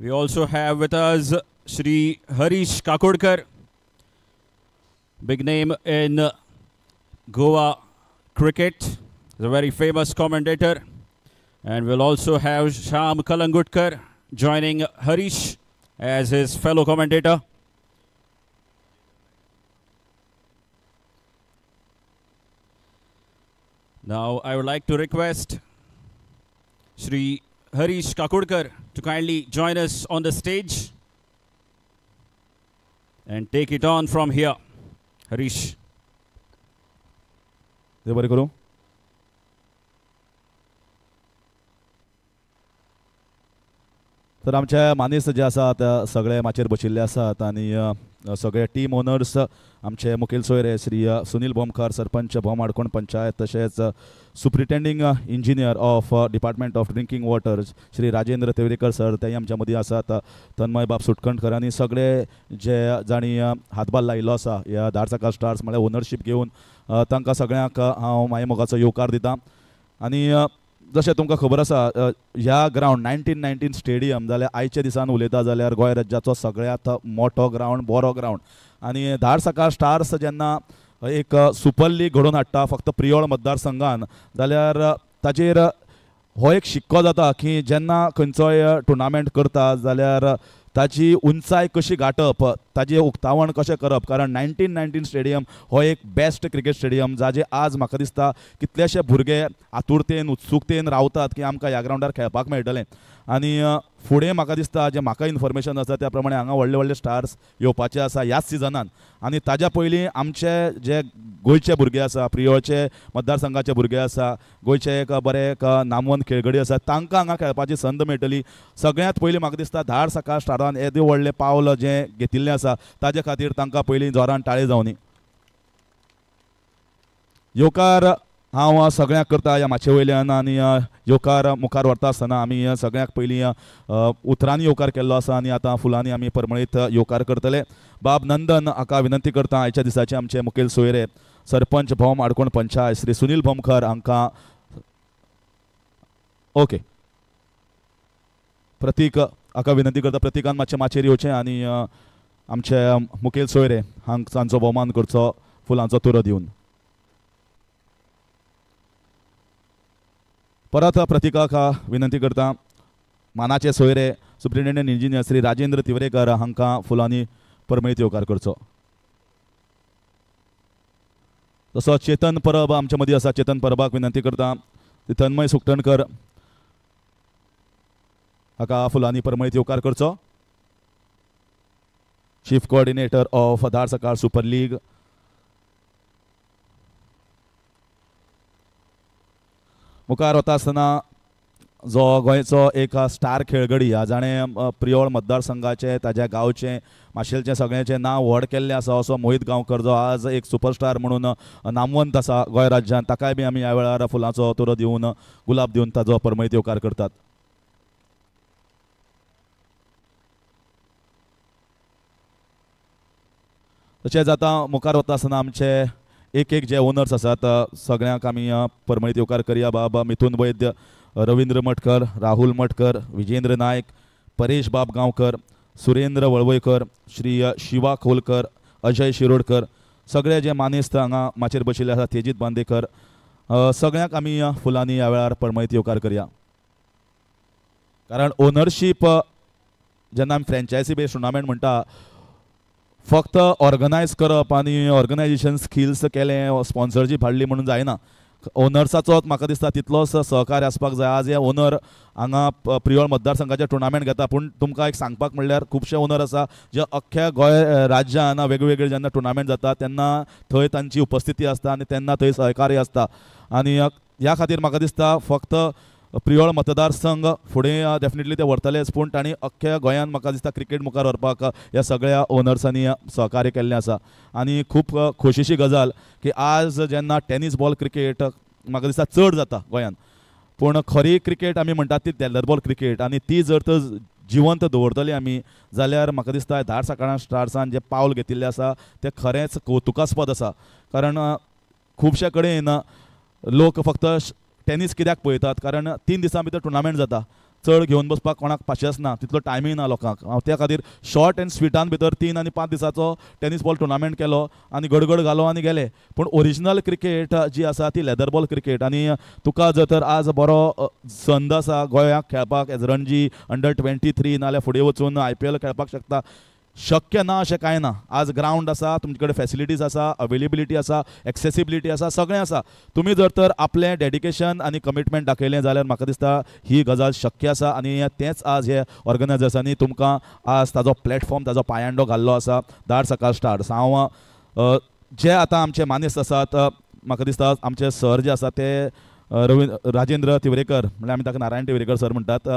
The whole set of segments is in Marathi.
We also have with us Shri Harish Kakodkar, big name in Goa cricket. He's a very famous commentator. And we'll also have Shyam Kalangutkar joining Harish as his fellow commentator. Now I would like to request Shri Harish Kakodkar to kindly join us on the stage and take it on from here. Harish. देव बरें करूं. तर आमचे मानेस्त जे आसात सगळे माचेर बशिल्ले आसात आनी सगळे टीम ओनर्स आमचे मुखेल सोयरे श्री सुनील भोमकार सरपंच भोम आडकोण पंचायत तशेंच superintending engineer of department of drinking water Shri Rajendra Tevrekar sir तेय आमच्या मदीं आसात. तन्मय बाब सुटकणकर आनी सगळे जे जाणी हातभार लायिल्लो आसा ह्या धारसाकार स्टार्स म्हळ्यार ओनरशीप घेवन तांकां सगळ्यांक हांव मागीर मोगाचो येवकार दितां. आनी जशें तुमकां खबर आसा ह्या ग्रावंड 1919 स्टेडियम जाल्यार आयच्या दिसान उलयता जाल्यार गोंय राज्याचो सगळ्यांत मोठो ग्रावंड बरो ग्रावंड. आनी धारसाकार स्टार्स जेन्ना एक सुपर लीग घडोवन हाडटा फक्त प्रियोळ मतदारसंघान जाल्यार ताचेर हो एक शिक्को जाता की जेन्ना खंयचोय टुर्नामेंट करता जाल्यार ताची उंचाय कशी गाठप ताजें उक्तावण कशें करप. कारण 1919 स्टेडियम हो एक बेस्ट क्रिकेट स्टेडियम जाचे आज म्हाका दिसता कितलेशे भुरगे आतुरतेन उत्सुकतेन रावतात की आमकां ह्या ग्रावंडार खेळपाक मेळटलें. आनी फुडें म्हाका दिसता जे म्हाका इन्फॉर्मेशन आसा त्या प्रमाणे हांगा व्हडले व्हडले स्टार्स येवपाचे आसा ह्याच सिजनान. आनी ताज्या पयलीं आमचे जे गोंयचे भुरगे आसा प्रियोळचे मतदारसंघाचे भुरगे आसा गोंयचे एक बरे एक नामवंत खेळगडी आसा तांकां हांगा खेळपाची संद मेळटली. सगळ्यांत पयलीं म्हाका दिसता धारसाकार स्टारान येदें व्हडलें पावल जें घेतिल्लें आसा ताजे खातीर तांकां पयलीं जोरान ताळी जावनी. येवकार हांव सगळ्यांक करता ह्या माचे वयल्यान आनी येवकार मुखार व्हरता आसतना आमी सगळ्यांक पयलीं उतरांनी येवकार केल्लो आसा आनी आतां फुलांनी आमी परमळीत येवकार करतले. बाब नंदन हाका विनंती करता आयच्या दिसाचे आमचे मुखेल सोयरे सरपंच भोम आडकोण पंचायत श्री सुनील भोमकार हांकां ओके प्रतीक हाका विनंती करता प्रतीकान मातशें माचेर येवचें आनी आमचे मुखेल सोयरे हांकां तांचो भोवमान करचो फुलांचो तुरो दिवन. परत प्रतीकाक विनंती करता मानाचे सोयरे सुप्रिटेंडंट इंजिनियर श्री राजेंद्र तिवरेकर हांकां फुलांनी परमळीत येवकार करचो. तसो चेतन परब आमचे मदीं आसा चेतन परबाक विनंती करता तन्मय सुकटणकर हाका फुलांनी परमळीत येवकार करचो. चीफ कोऑर्डिनेटर ऑफ धारसाकार सुपर लीग मुखार वता आसतना जो गोंयचो एक स्टार खेळगडी ह्या जाणें प्रियोळ मतदारसंघाचे ताज्या गांवचें माशेलचें सगळ्यांचें नांव व्हड केल्लें आसा असो मोहित गांवकर जो आज एक सुपरस्टार म्हणून नामवंत आसा गोंय राज्यांत ताकाय बी आमी ह्या वेळार फुलांचो तुरो दिवन गुलाब दिवन ताजो परमळीत येवकार करतात. तशेंच आतां मुखार वता आसतना आमचे एक जे ओनर्स आसात सगळ्यांक आमी परमळीत येवकार करया. बाब मिथुन वैद्य रवींद्र मटकर राहुल मटकर विजेंद्र नायक परेश बाब गांवकर सुरेंद्र वळवयकर श्री शिवा खोलकर अजय शिरोडकर सगळे जे मानेस्त हांगा माचेर बशिल्ले आसा तेजीत बांदेकर सगळ्यांक आमी फुलांनी ह्या वेळार परमळीत येवकार करया. कारण ओनरशीप जेन्ना आमी फ्रँचायजी बेस्ड टुर्नामेंट म्हणटा फक्त ऑर्गनायज करप आनी ऑर्गनायजेशन स्किल्स केलें स्पॉन्सरशीप हाडली म्हणून जायना. ओनर्साचो म्हाका दिसता तितलोच सहकार्य आसपाक जाय. आज हे ओनर हांगा प्रियोळ मतदारसंघाचे टुर्नामेंट घेता पूण तुमकां एक सांगपाक म्हणल्यार खुबशे ओनर आसा जे अख्ख्या गोंय राज्यान वेगवेगळे जेन्ना टुर्नामेंट जाता तेन्ना थंय तांची उपस्थिती आसता आनी तेन्ना थंय सहकार्य आसता. आनी ह्या खातीर म्हाका दिसता फक्त प्रियोळ मतदारसंघ फुडें डेफिनेटली ते व्हरतलेच पूण तांणी अख्ख्या गोंयांत म्हाका दिसता क्रिकेट मुखार व्हरपाक ह्या सगळ्या ओनर्सांनी सहकार्य केल्लें आसा. आनी खूब खोशयेची गजाल की आज जेन्ना टेनीस बॉल क्रिकेट म्हाका दिसता चड जाता गोंयांत पूण खरी क्रिकेट आमी म्हणटात ती तेल्लर बॉल क्रिकेट आनी ती जर तर जिवंत दवरतली आमी जाल्यार म्हाका दिसता धारसाकार स्टार्सान जे पावल घेतिल्लें आसा तें खरेंच कौतुकास्पद आसा. कारण खुबशे कडेन लोक फक्त टेनीस कित्याक पळयतात कारण 3 दिसां भितर टुर्नामेंट जाता चड घेवन बसपाक कोणाक पाशेंस ना, तितलो टायमींग ना लोकांक. हांव त्या खातीर शॉर्ट एंड स्विटान भितर 3 आनी 5 दिसाचो टेनीस बॉल टुर्नामेंट केलो आनी गडगड घालो आनी गेले. पूण ओरिजिनल क्रिकेट जी आसा ती लेदर बॉल क्रिकेट. आनी तुका जर तर आज बरो संद आसा गोंयाक खेळपाक एज रणजी अंडर-23 नाल्यार फुडें वचून IPL खेळपाक शकता, शक्य ना अशें कांय ना. आज ग्रावंड आसा, तुमचे कडेन फॅसिलिटीज आसा, अवेलेबिलिटी आसा, एक्सेसिबिलिटी आसा, सगळें आसा. तुमी जर तर आपलें डेडिकेशन आनी कमिटमेंट दाखयलें जाल्यार म्हाका दिसता ही गजाल शक्य आसा. आनी तेंच आज हे ऑर्गनायजर्सांनी तुमकां आज ताजो प्लॅटफॉर्म, ताजो पांयंडो घाल्लो आसा. धाड सकाळ स्टार्ट. हांव जे आतां आमचे मानेस्त आसात, म्हाका दिसता आमचे सर जे आसा ते राजेंद्र तिवरेकर, म्हणल्यार आमी ताका नारायण तिवरेकर सर म्हणटात,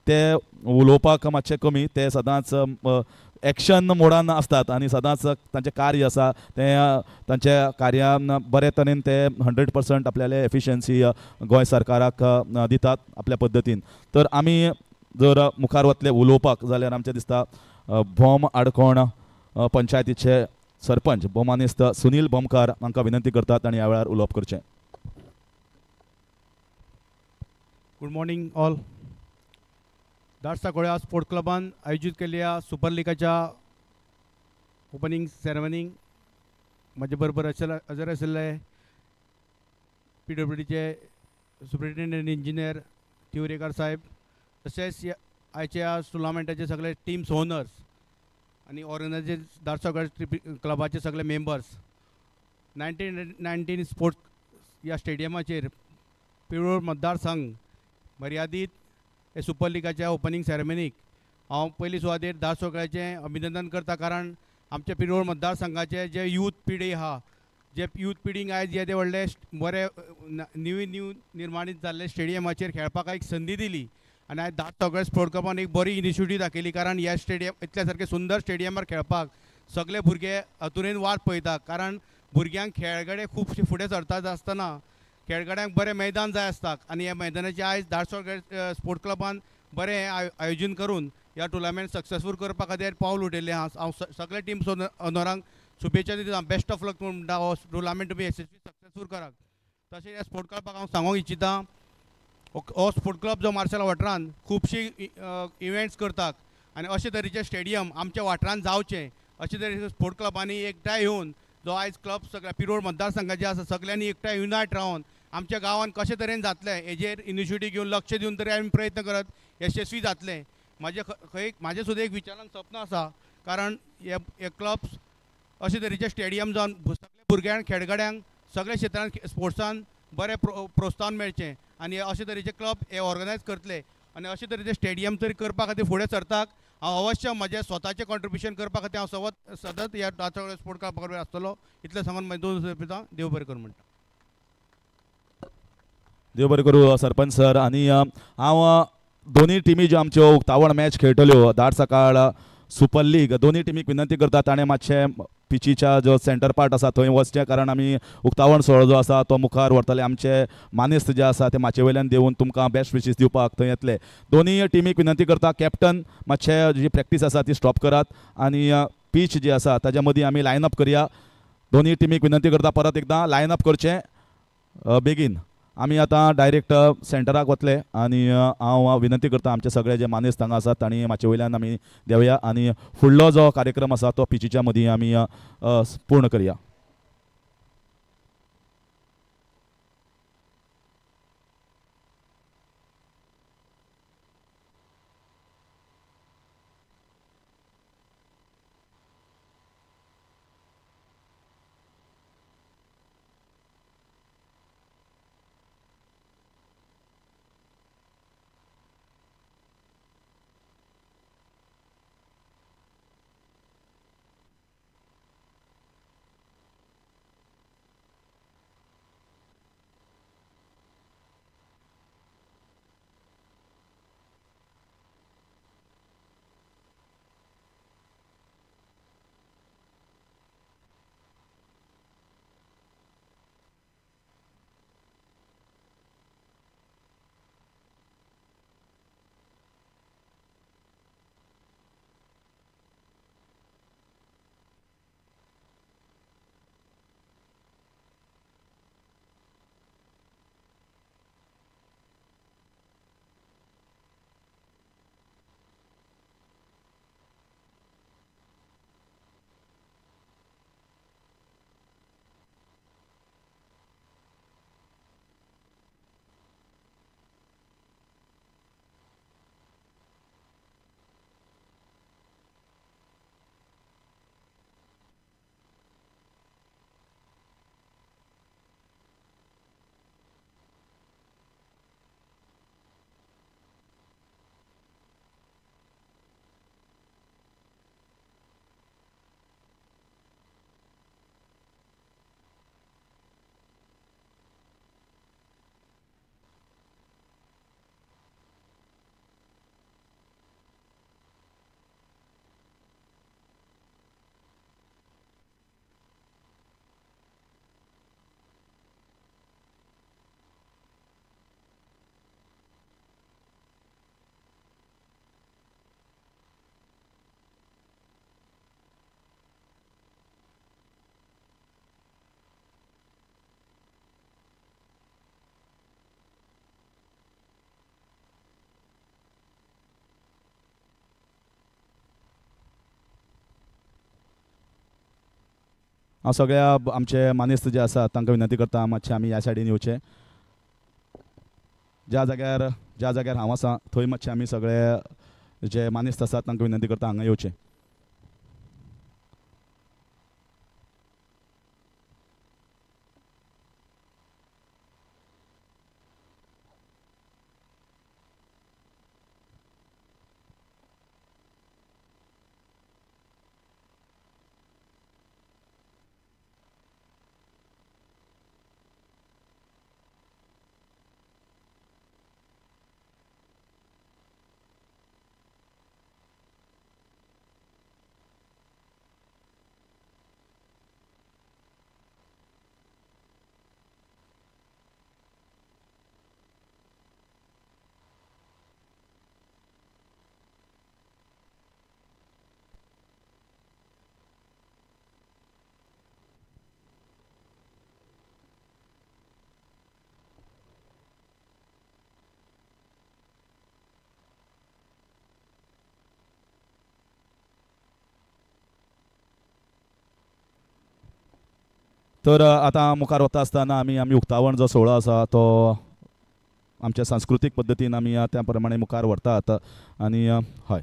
ते उलोवपाक मातशे कमी. ते सदांच एक्शन मोडान असतात आनी सदांच तांचें कार्य आसा तें तांच्या कार्यान बरे तरेन ते 100% आपल्याले एफिशियन्सी गोंय सरकाराक दितात आपल्या पद्दतीन. तर आमी जर मुखार वतले उलोवपाक जाल्यार आमचें दिसता भोम आडकोण पंचायतीचे सरपंच भोमानेस्त सुनील भोमकार हांकां विनंती करतात तांणी ह्या वेळार उलोवप करचें. Good morning all. धाड सांकवाळे स्पोर्ट क्लबान आयोजित केल्ल्या सुपर लिगाच्या ओपनिंग सेरेमनीक म्हजे बरोबर हजर आशिल्ले PWDचे सुप्रिटेंडंट इंजिनियर तिवरेकर साहेब, तशेंच आयच्या टुर्नामेंटाचे सगळे टीम्स ओनर्स आनी ऑर्गनायझर धाड सांकवाळे क्लबाचे सगळे मेंबर्स. 1919 स्पोर्ट्स ह्या स्टेडियमाचेर पिळूर मतदारसंघ मर्यादीत हे सुपर लिगाच्या ओपनिंग सेरेमनीक हांव पयली सुवातेर धाड सांकवाळेचें अभिनंदन करता. कारण आमच्या पिळूर मतदारसंघाचे जे यूथ पिढी आहा, जे यूथ पिढींक आयज येदे व्हडले बरे न्यू निर्माणीत जाल्ले स्टेडियमाचेर खेळपाक एक संदी दिली. आनी आयज धाड सांकवाळे स्पोर्ट क्लबान एक बरी इनिशिएटीव दाखयली. कारण ह्या स्टेडियम इतल्या सारके सुंदर स्टेडियमार खेळपाक सगळे भुरगे हातून वाट पळयतात. कारण भुरग्यांक खेळगडे खुबशे फुडें सरतात आसतना खेळगड्यांक बरें मैदान जाय आसता. आनी ह्या मैदानाचें आयज धाड सांकवाळे स्पोर्ट क्लबान बरें आयोजन करून ह्या टुर्नामेंट सक्सेसफूल करपा खातीर पावल उठयलें. हांव सगळे टीम्स ओनरांक शुभेच्छा दिता. बेस्ट ऑफ लक म्हणटा हो टुर्नामेंट तुमी सक्सेसफूल करात. तशेंच ह्या स्पोर्ट क्लबाक हांव सांगूंक इच्छिता हो स्पोर्ट क्लब जो मार्शल वाठारांत खुबशी इव्हेंट्स करतात आनी अशे तरेचे स्टेडियम आमच्या वाठारांत जावचे अशे तरेचे स्पोर्ट क्लबांनी एकठांय येवन जो आयज क्लब सगळ्या पिरोड मतदारसंघाचे आसा सगळ्यांनी एकठांय युनायट रावन आमच्या गांवांत कशे तरेन जातले हेजेर इनिशिएटीव घेवन लक्ष दिवन तरी आमी प्रयत्न करत यशस्वी जातले. म्हाजें सुद्दां एक विचारान सपन आसा. कारण हे क्लब्स अशे तरेचे स्टेडियम जावन सगळ्या भुरग्यांक खेळगड्यांक सगळ्या क्षेत्रांत स्पोर्ट्सान बरें प्रोत्साहन मेळचें आनी अशे तरेचे क्लब हे ऑर्गनायज करतले आनी अशे तरेचे स्टेडियम तरी करपा खातीर फुडें सरतात. हांव अवश्य म्हजें स्वताचें कॉन्ट्रिब्युशन करपा खातीर हांव सतत ह्या धाड सांकवाळे स्पोर्ट क्लबा कडेन आसतलो. इतलें सांगून म्हाजे 2 शब्द दिता. देव बरें करूं म्हणटा. देव बरें करूं सरपंच सर. आनी हांव दोनी टिमी ज्यो आमच्यो उक्तावण मॅच खेळटल्यो धाड सकाळ सुपर लीग दोनी टिमीक विनंती करता ताणें मातशें पिचीच्या जो सेंटर पार्ट आसा थंय वचचें. कारण आमी उक्तावण सोहळो जो आसा तो मुखार व्हरतले. आमचे मानेस्त जे आसा ते माचे वयल्यान देवून तुमकां बेस्ट विशीस दिवपाक थंय येतले. दोनी टिमीक विनंती करता कॅप्टन मातशें जी प्रॅक्टीस आसा ती स्टॉप करात आनी पीच जी आसा ताच्या मदीं आमी लायन अप करया. दोनी टिमीक विनंती करता परत एकदां लायन अप करचें बेगीन. आमी आतां डायरेक्ट सेंटराक वतले आनी हांव विनंती करता आमचे सगळे जे मानेस्त हांगा आसात तांणी माचे वयल्यान आमी देवया आनी फुडलो जो कार्यक्रम आसा तो पिचीच्या मदीं आमी पूर्ण करया. हांव सगळ्या आमचे मानेस्त जे आसात तांकां विनंती करता मातशें आमी ह्या सायडीन येवचें. ज्या जाग्यार हांव आसा थंय मातशें आमी सगळे जे मानेस्त आसात तांकां विनंती करता हांगा येवचें. तर आतां मुखार वता आसतना आमी उक्तावण जो सोहळो आसा तो आमच्या सांस्कृतीक पद्दतीन आमी त्या प्रमाणे मुखार व्हरतात. आनी हय,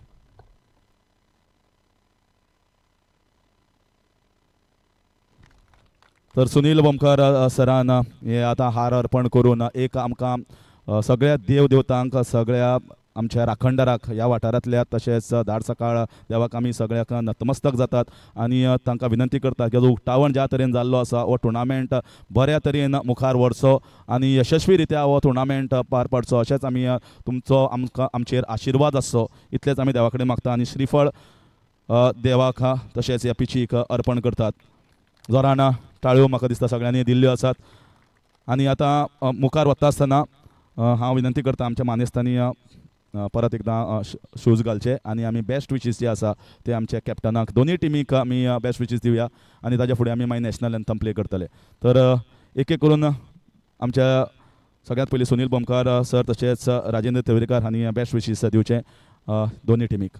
तर सुनील बोमकार सरान हे आतां हार अर्पण करून एक आमकां सगळ्या देव देवतांक, सगळ्या आमच्या राखणदाराक ह्या वाठारांतल्या तशेंच धाड सकाळ देवाक आमी सगळ्याक नतमस्तक जातात आनी तांकां विनंती करतात की जो उक्तावण ज्या तरेन जाल्लो आसा हो टुर्नामेंट बऱ्या तरेन मुखार व्हरचो आनी यशस्वी रित्या हो टुर्नामेंट पार पाडचो अशेंच आमी तुमचो आमचेर आशिर्वाद आसचो इतलेंच आमी देवा कडेन मागता आनी श्रीफळ देवाक तशेंच ह्या पिचीक अर्पण करतात. जोरान ताळयो म्हाका दिसता सगळ्यांनी दिल्ल्यो आसात. आनी आतां मुखार वता आसतना हांव विनंती करता आमच्या मानेस्तांनी परत एकदां शूज घालचे आनी आमी बेस्ट विशीस जे आसा ते आमच्या कॅप्टनाक दोनूय टिमीक आमी बेस्ट विशीस दिवया आनी ताजे फुडें आमी मागीर नॅशनल एंथम प्ले करतले. तर एक एक करून आमच्या सगळ्यांत पयलीं सुनील बोमकार सर तशेंच राजेंद्र तेवरेकार हांणी बेस्ट विशीस दिवचे दोनूय टिमीक.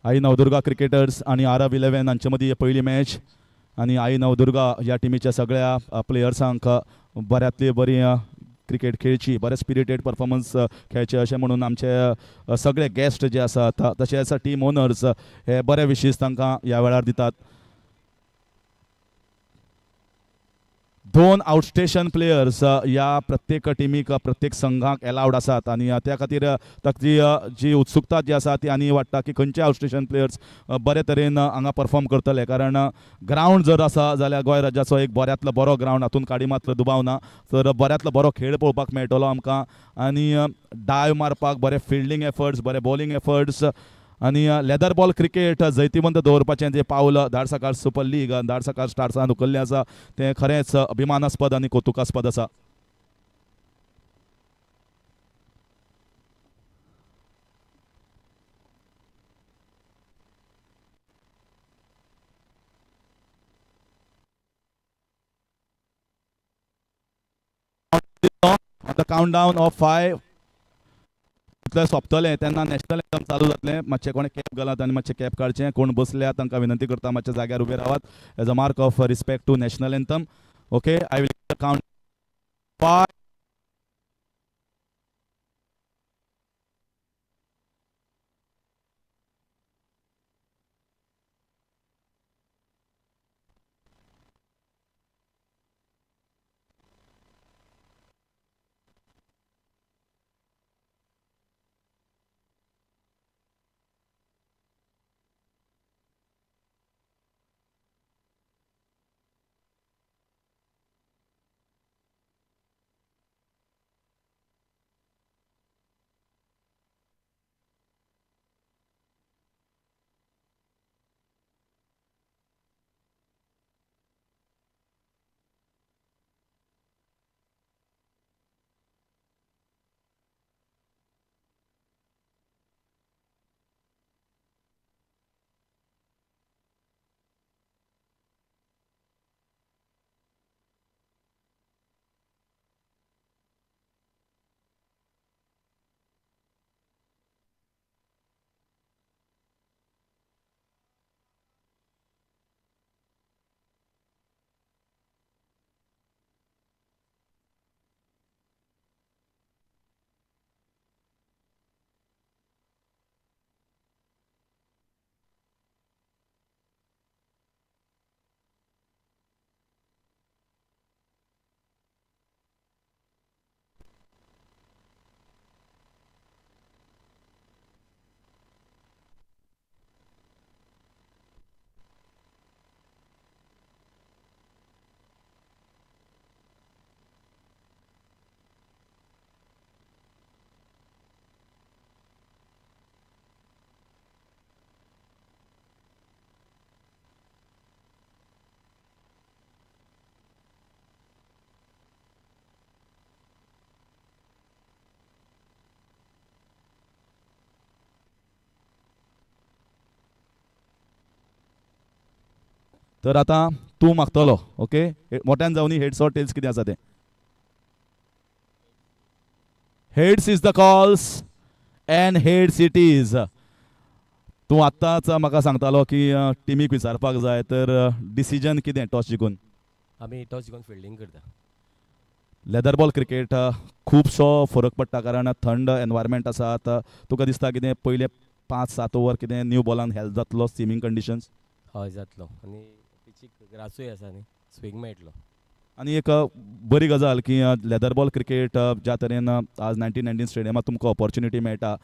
आई नवदुर्गा क्रिकेटर्स आणि RF11 हांचे मदीं पयली मॅच आनी आई नवदुर्गा ह्या टिमीच्या सगळ्या प्लेयर्सांक बऱ्यांतली बरी क्रिकेट खेळची, बरें स्पिरिटेड परफॉर्मन्स खेळचे अशें म्हणून आमचे सगळे गेस्ट जे आसात तशेंच टीम ओनर्स हे बरे विशीस तांकां ह्या वेळार दितात. 2 आउटस्टेशन प्लेयर्स ह्या प्रत्येक टिमीक प्रत्येक संघाक एलावड आसात आनी त्या खातीर ताची जी उत्सुकता जी आसा ती आनी वाडटा की खंयचे आउटस्टेशन प्लेयर्स बरे तरेन हांगा परफॉर्म करतले. कारण ग्रावंड जर आसा जाल्यार गोंय राज्याचो एक बऱ्यांतलो बरो ग्रावंड, हातून काडी मात्र दुबाव ना. तर बऱ्यांतलो बरो खेळ पळोवपाक मेळटलो आमकां आनी डायव मारपाक बरे फिल्डिंग एफर्ट्स, बरे बॉलिंग एफर्ट्स आनी लेदर बॉल क्रिकेट जैतिवंत दवरपाचें जे पावल धाड सकाळ सुपर लीग, धाड सकाळ स्टार्सान उखल्लें आसा तें खरेंच अभिमानास्पद आनी कौतुकास्पद आसा. द काउंटडावन ऑफ 5 इतलें सोंपतलें तेन्ना नॅशनल एंथम चालू जातलें. मातशें कोणें कॅप घालात आनी मातशें कॅप काडचें. कोण बसल्या तांकां विनंती करता मातशें जाग्यार उबे रावात as a mark of respect to national anthem. Okay, I will count 5. तर आतां तूं मागतलो ओके मोठ्यान जावन हेड्स ऑर टेल्स कितें आसा तें heads is the calls end heads it is तूं आत्ताच म्हाका सांगतालो की टिमीक विचारपाक जाय तर डिसिजन कितें टॉस जिखून आमी टॉस जिखून फिल्डिंग करता लेदर बॉल क्रिकेट खुबसो फरक पडटा कारण थंड एनवायरमेंट आसात तुका दिसता कितें पयले 5-7 ओवर कितें न्यू बॉलान हेल्प जातलो स्विमींग कंडिशन्स हय जातलो आनी पिचीक ग्रासूय आसा न्ही स्विंग मेळटलो आनी एक बरी गजाल की लेदर बॉल क्रिकेट ज्या तरेन आज 1919 स्टेडियमात तुमकां ऑपॉर्च्युनिटी मेळटा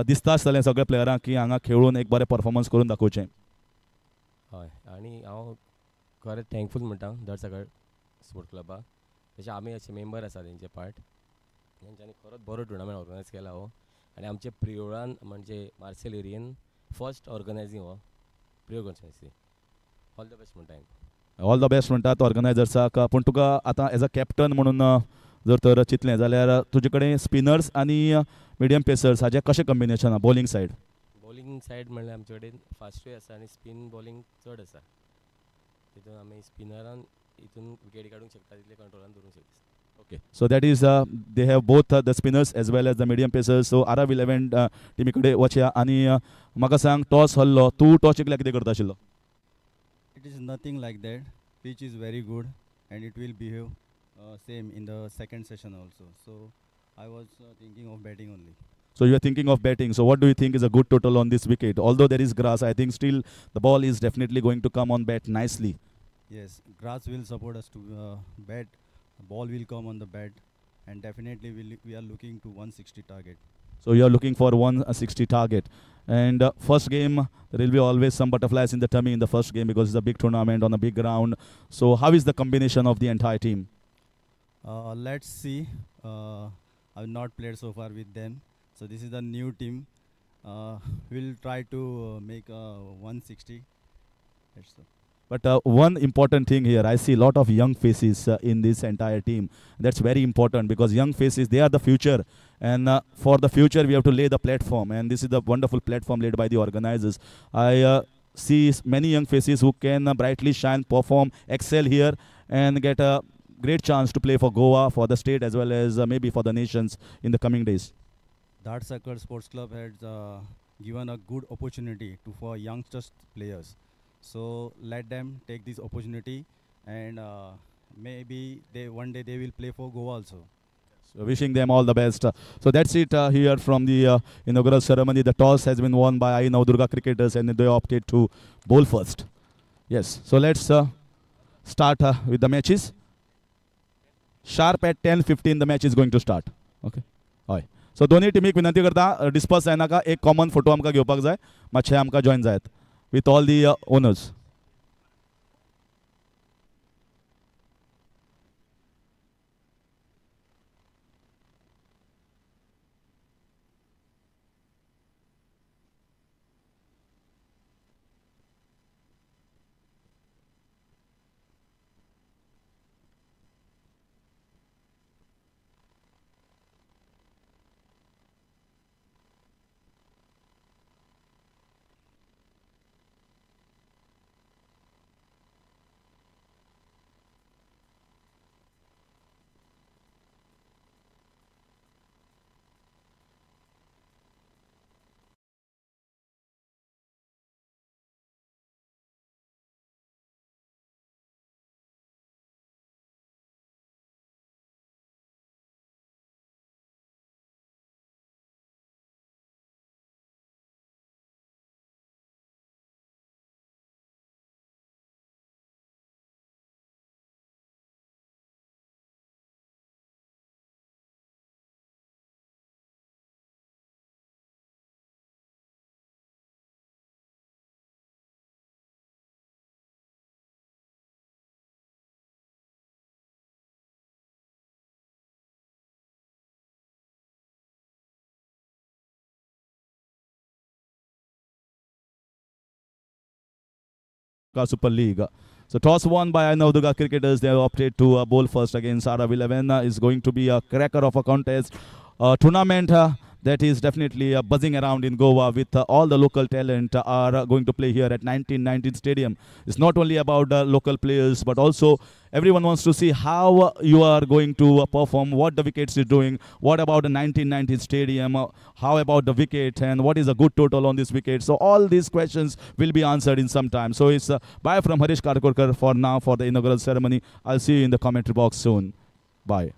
दिसता आसतलें सगळ्या प्लेयरांक की हांगा खेळून एक बरें परफॉर्मन्स करून दाखोवचें हय आनी हांव खरेंच थँकफूल म्हणटा दरसकळ स्पोर्ट क्लबा तशें आमी अशे मेंबर आसा तेंचे पार्ट तेंच्यांनी खरोच बरो टुर्नामेंट ऑर्गनायज केला हो आनी आमचे प्रियोरान म्हणजे मार्सेल एरियेन फर्स्ट ऑर्गनायझींग हो प्रियो कॉन्स्टिट्युएन्सी ऑल द बेस्ट म्हणटा हांवें ऑल द बेस्ट म्हणटात ऑर्गनायझर्साक पूण तुका आतां एज अ कॅप्टन म्हणून जर तर चिंतलें जाल्यार तुजे कडेन स्पिनर्स आनी मिडियम पेसर्स हाजें कशें कॉम्बिनेशन आहा बॉलिंग सायड म्हणल्यार आमचे कडेन फास्टूय आसा आनी स्पीन बॉलिंग चड आसा तितून आमी स्पिनरान हितून विकेटी काडूंक शकता तितले कंट्रोलान दवरूंक शकता Okay, so that is they have both the spinners as well as the medium pacers. So Arab 11 टीमी कडेन वचया आनी म्हाका सांग टॉस हरलो तूं टॉस जिखल्यार कितें करता आशिल्लो It is nothing like that. Pitch is very good and it will behave same in the second session also. So I was thinking of batting only. So you are thinking of batting. So what do you think is a good total on this wicket? Although there is grass, I think still the ball is definitely going to come on bat nicely. Yes, grass will support us to bat. Ball will come on the bat and definitely we are looking to 160 target. So you are looking for 160 target. And first game, there will be always some butterflies in the tummy in the first game because it's a big tournament on a big ground. So how is the combination of the entire team? Let's see. I've not played so far with them. So this is the new team. We'll try to make 160. That's all. But one important thing here, I see a lot of young faces in this entire team. That's very important because young faces, they are the future. And for the future, we have to lay the platform. And this is the wonderful platform laid by the organizers. I see many young faces who can brightly shine, perform, excel here and get a great chance to play for Goa, for the state as well as maybe for the nations in the coming days. Dartsakkar Sports Club has given a good opportunity for youngsters players. So let them take this opportunity and maybe one day they will play for Goa also. So wishing them all the best. So that's it here from the inaugural ceremony. The toss has been won by I Navdurga cricketers and they opted to bowl first. Yes, so let's start with the matches. Sharp at 10:15 the match is going to start. Okay. Hय. So दोन्ही टिमीक विनंती करता डिस्पर्स जायनाका एक कॉमन फोटो आमकां घेवपाक जाय मातशे आमकां जॉइन जायत with all the owners. Super League. So toss won by Navdurga cricketers. They have opted to bowl first against Arab 11. Is going to be a cracker of a contest. Tournament that is definitely buzzing around in Goa with all the local talent are going to play here at 1919 Stadium. It's not only about local players, but also everyone wants to see how you are going to perform, what the wickets is doing, what about the 1919 Stadium, how about the wicket, and what is a good total on this wicket. So all these questions will be answered in some time. So it's bye from Harish Karkorkar for now for the inaugural ceremony. I'll see you in the commentary box soon. Bye.